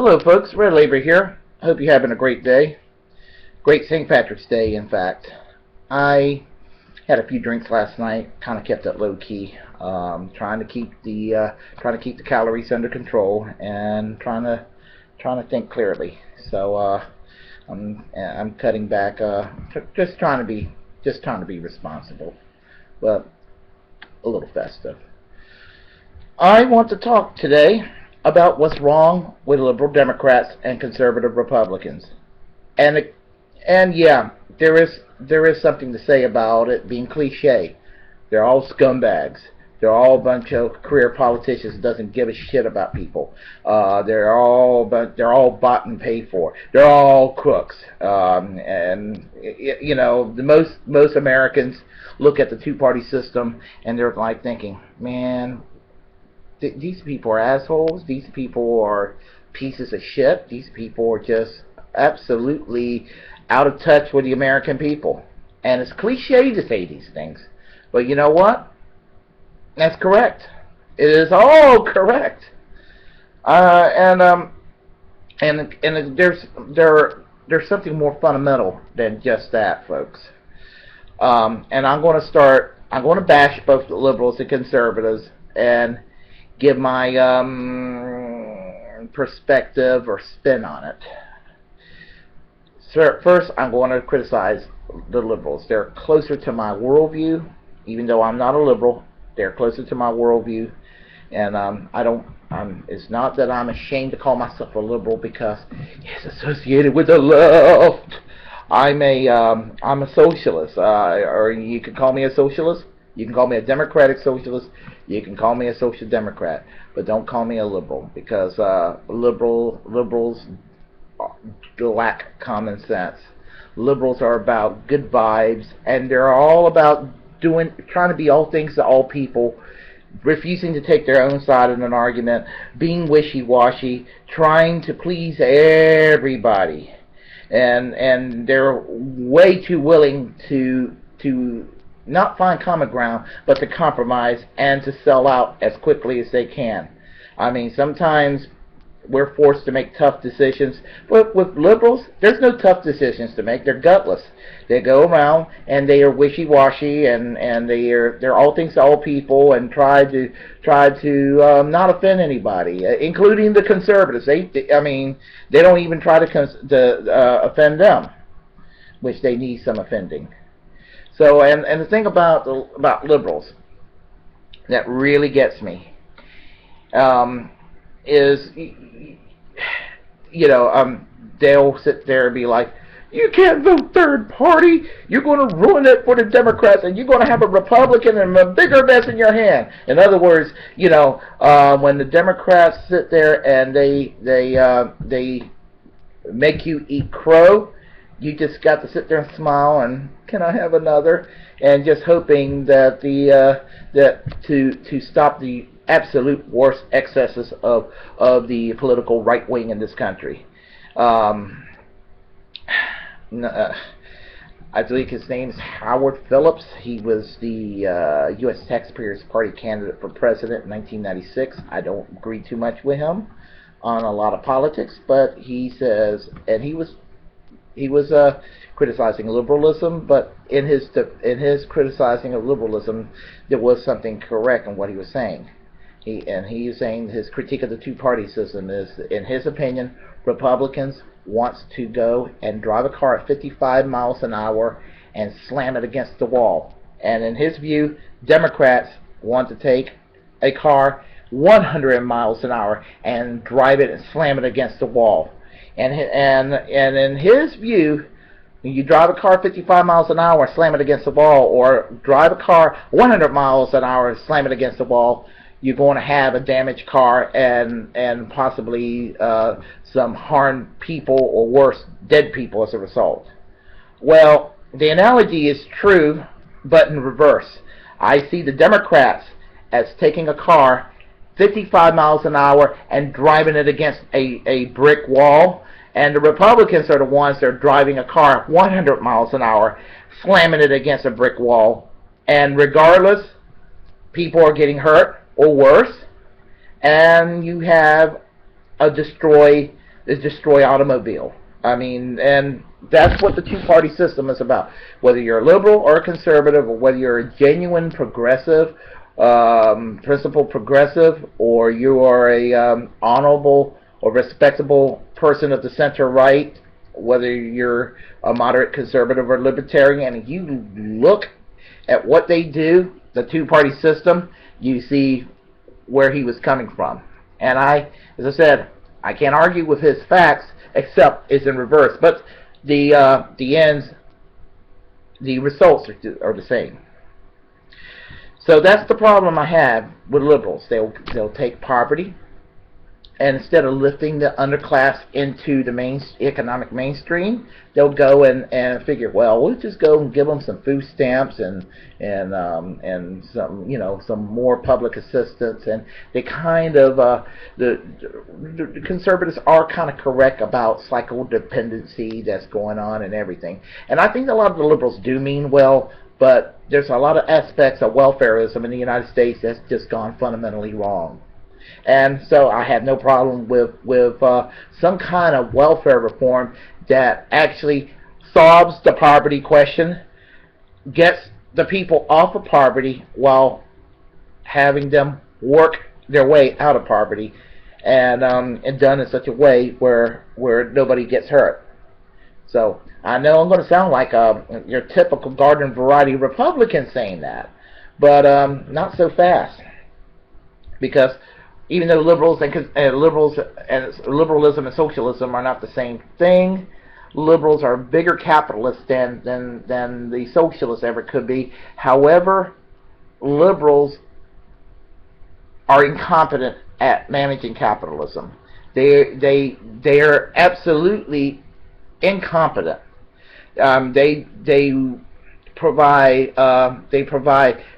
Hello folks, Red Labor here. Hope you're having a great day. Great St. Patrick's Day, in fact. I had a few drinks last night, kind of kept it low key, trying to keep the calories under control and trying to think clearly. So I'm cutting back, just trying to be responsible, but a little festive. I want to talk today about what's wrong with liberal Democrats and conservative Republicans. And yeah, there is something to say about it being cliche. They're all scumbags. They're all a bunch of career politicians who doesn't give a shit about people. They're all bought and paid for. They're all crooks. And you know, the most Americans look at the two-party system and they're like thinking, man, these people are assholes. These people are pieces of shit. These people are just absolutely out of touch with the American people. And it's cliche to say these things, but you know what? That's correct. It is all correct. And there's something more fundamental than just that, folks. And I'm going to bash both the liberals and conservatives and give my perspective or spin on it. So first, I'm going to criticize the liberals. They're closer to my worldview, even though I'm not a liberal. They're closer to my worldview, and it's not that I'm ashamed to call myself a liberal because it's associated with the left. I'm a socialist, or you can call me a socialist. You can call me a democratic socialist. You can call me a social democrat, but don't call me a liberal because liberals lack common sense. Liberals are about good vibes, and they're all about trying to be all things to all people, refusing to take their own side in an argument, being wishy-washy, trying to please everybody, and they're way too willing to not find common ground, but to compromise and to sell out as quickly as they can. I mean, sometimes we're forced to make tough decisions, but with liberals, there's no tough decisions to make. They're gutless. They go around and they are wishy-washy, and they're all things to all people, and try to not offend anybody, including the conservatives. They don't even try to offend them, which they need some offending. So, and the thing about liberals that really gets me is, they'll sit there and be like, you can't vote third party. You're going to ruin it for the Democrats, and you're going to have a Republican and a bigger mess in your hand. In other words, when the Democrats sit there and they make you eat crow, you just got to sit there and smile and can I have another, and just hoping that to stop the absolute worst excesses of the political right wing in this country. I believe his name is Howard Phillips. He was the U.S. Taxpayers Party candidate for president in 1996. I don't agree too much with him on a lot of politics, but he says, and he was criticizing liberalism, but in his criticizing of liberalism, there was something correct in what he was saying. He is saying his critique of the two-party system is, in his opinion, Republicans wants to go and drive a car at 55 miles an hour and slam it against the wall. And in his view, Democrats want to take a car 100 miles an hour and drive it and slam it against the wall. And in his view, when you drive a car 55 miles an hour and slam it against the wall, or drive a car 100 miles an hour and slam it against the wall, you're going to have a damaged car and possibly some harmed people, or worse, dead people as a result. Well, the analogy is true, but in reverse. I see the Democrats as taking a car 55 miles an hour and driving it against a brick wall, and the Republicans are the ones that are driving a car 100 miles an hour, slamming it against a brick wall. And regardless, people are getting hurt, or worse, and you have a destroyed is destroy automobile. I mean, and that's what the two-party system is about. Whether you're a liberal or a conservative, or whether you're a genuine progressive, principled progressive, or you are a honorable or respectable person of the center right, whether you're a moderate conservative or libertarian, and you look at what they do, the two-party system, you see where he was coming from. And as I said, I can't argue with his facts, except it's in reverse. But the ends, the results are the same. So that's the problem I have with liberals. They'll take poverty, and instead of lifting the underclass into the economic mainstream, they'll go and figure, well, we'll just go and give them some food stamps and some, some more public assistance. And they kind of the conservatives are kind of correct about psychodependency that's going on and everything. And I think a lot of the liberals do mean well, but there's a lot of aspects of welfareism in the United States that's just gone fundamentally wrong. And so I have no problem with some kind of welfare reform that actually solves the poverty question, gets the people off of poverty while having them work their way out of poverty, and done in such a way where nobody gets hurt. So I know I'm going to sound like your typical garden variety Republican saying that, but not so fast, because even though liberalism and socialism are not the same thing, liberals are bigger capitalists than the socialists ever could be. However, liberals are incompetent at managing capitalism. They are absolutely incompetent. They provide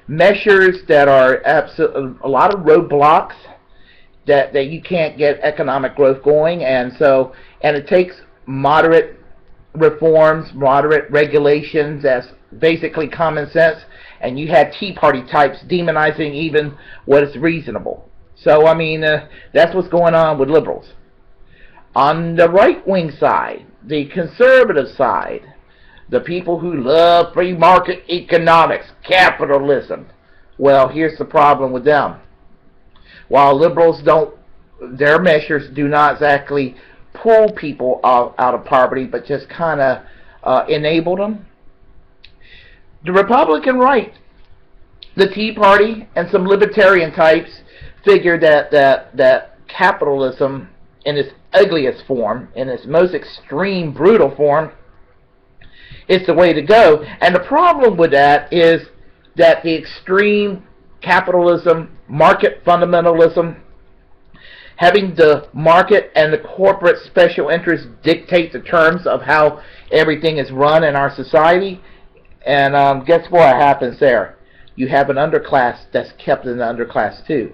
measures that are a lot of roadblocks that you can't get economic growth going, and it takes moderate reforms, moderate regulations as basically common sense, and you had Tea Party types demonizing even what is reasonable. So I mean, that's what's going on with liberals. On the right-wing side, the conservative side, the people who love free market economics, capitalism, well, here's the problem with them. While liberals their measures do not exactly pull people out of poverty, but just kind of enable them. The Republican right, the Tea Party, and some libertarian types figure that capitalism in its ugliest form, in its most extreme, brutal form, is the way to go. And the problem with that is that the extreme capitalism, market fundamentalism, having the market and the corporate special interests dictate the terms of how everything is run in our society. And guess what happens there? You have an underclass that's kept in the underclass too.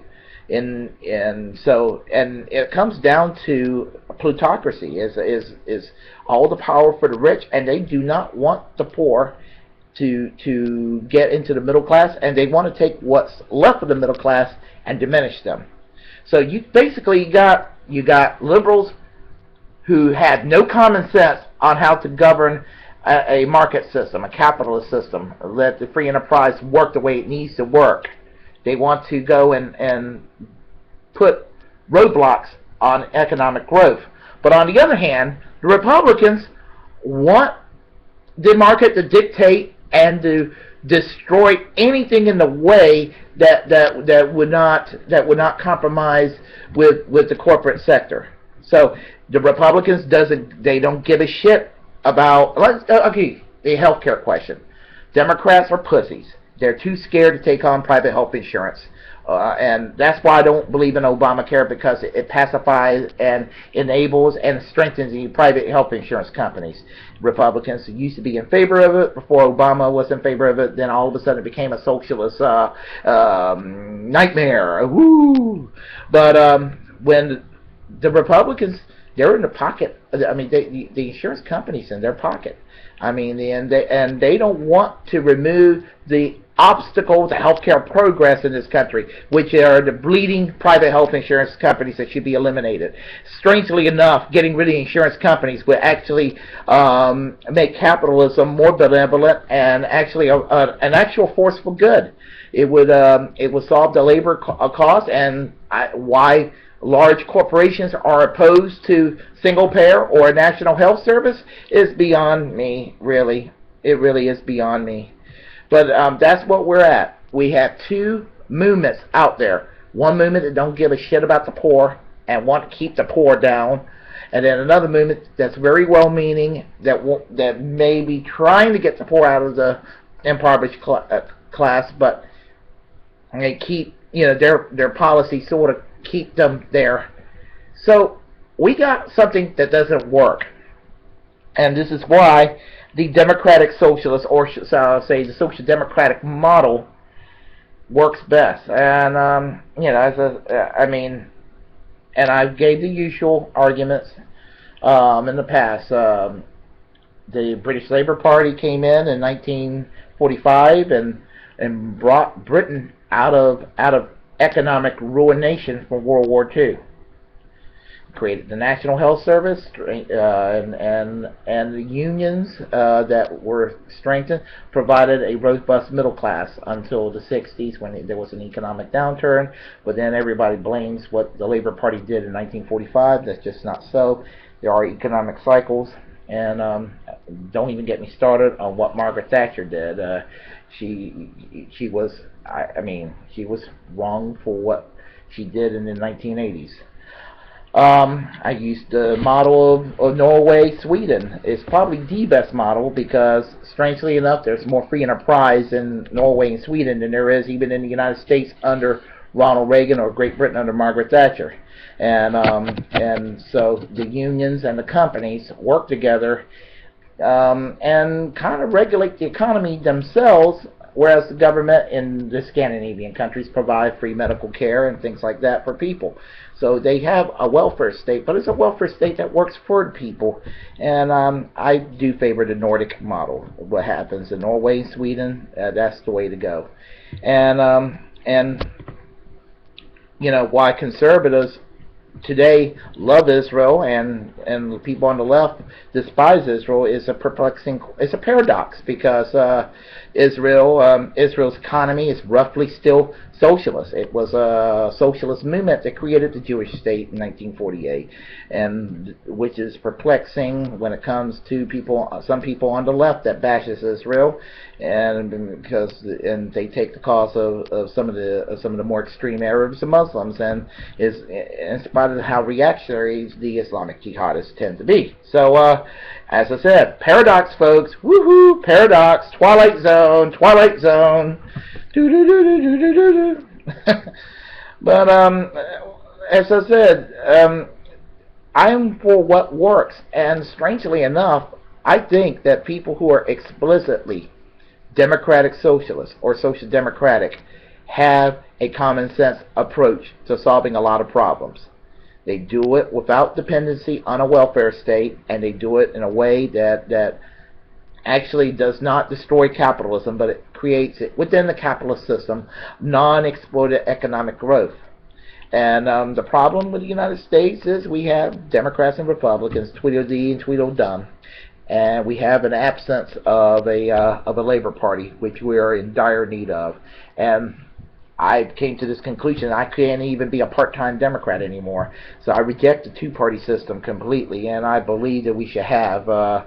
And it comes down to plutocracy, is all the power for the rich, and they do not want the poor to get into the middle class, and they want to take what's left of the middle class and diminish them. So you basically got liberals who had no common sense on how to govern a market system, a capitalist system, let the free enterprise work the way it needs to work. They want to go and put roadblocks on economic growth. But on the other hand, the Republicans want the market to dictate and to destroy anything in the way that would not compromise with the corporate sector. So the Republicans don't give a shit about the healthcare question. Democrats are pussies. They're too scared to take on private health insurance. And that's why I don't believe in Obamacare, because it pacifies and enables and strengthens the private health insurance companies. Republicans used to be in favor of it before Obama was in favor of it. Then all of a sudden it became a socialist nightmare. Woo! But when the Republicans, they're in the pocket. I mean, the insurance companies in their pocket. I mean, and they don't want to remove the obstacle to healthcare progress in this country, which are the bleeding private health insurance companies that should be eliminated. Strangely enough, getting rid of the insurance companies would actually make capitalism more benevolent and actually an actual force for good. It would solve the labor cost, and why large corporations are opposed to single payer or a national health service is beyond me, really. It really is beyond me. But that's what we're at. We have two movements out there. One movement that don't give a shit about the poor and want to keep the poor down, and then another movement that's very well-meaning that may be trying to get the poor out of the impoverished class, but they keep, their policies sort of keep them there. So we got something that doesn't work, and this is why the democratic socialist, or I'll say the social democratic model, works best. And and I gave the usual arguments in the past. The British Labour Party came in 1945 and brought Britain out of economic ruination from World War II. Created the National Health Service, and the unions that were strengthened provided a robust middle class until the 60s, when there was an economic downturn. But then everybody blames what the Labour Party did in 1945. That's just not so. There are economic cycles, and don't even get me started on what Margaret Thatcher did. She was wrong for what she did in the 1980s. I used the model of Norway, Sweden. It's probably the best model because, strangely enough, there's more free enterprise in Norway and Sweden than there is even in the United States under Ronald Reagan or Great Britain under Margaret Thatcher. And so the unions and the companies work together and kind of regulate the economy themselves, whereas the government in the Scandinavian countries provide free medical care and things like that for people. So they have a welfare state, but it's a welfare state that works for people. And I do favor the Nordic model. What happens in Norway and Sweden, that's the way to go. And why conservatives today love Israel and the people on the left despise Israel is it's a paradox, because Israel's economy is roughly still socialist. It was a socialist movement that created the Jewish state in 1948, and which is perplexing when it comes to some people on the left that bashes Israel, and they take the cause of some of the more extreme Arabs and Muslims, and is in spite of how reactionary the Islamic jihadists tend to be. So as I said, paradox, folks. Woohoo! Paradox. Twilight Zone. Twilight Zone. But as I said, I am for what works, and strangely enough, I think that people who are explicitly democratic socialists or social democratic have a common sense approach to solving a lot of problems. They do it without dependency on a welfare state, and they do it in a way that actually does not destroy capitalism, but it creates it within the capitalist system, non-exploitive economic growth. And the problem with the United States is we have Democrats and Republicans, Tweedledee and Tweedledum, and we have an absence of a Labor Party, which we are in dire need of. And I came to this conclusion: I can't even be a part-time Democrat anymore. So I reject the two-party system completely, and I believe that we should have. I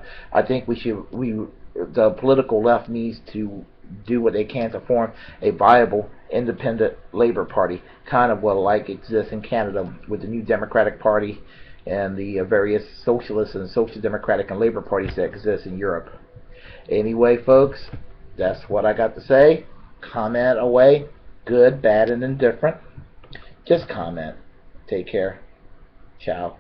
think the political left needs to do what they can to form a viable, independent Labor Party, kind of what like exists in Canada with the New Democratic Party and the various socialist and social democratic and Labor parties that exist in Europe. Anyway, folks, that's what I got to say. Comment away. Good, bad, and indifferent. Just comment. Take care. Ciao.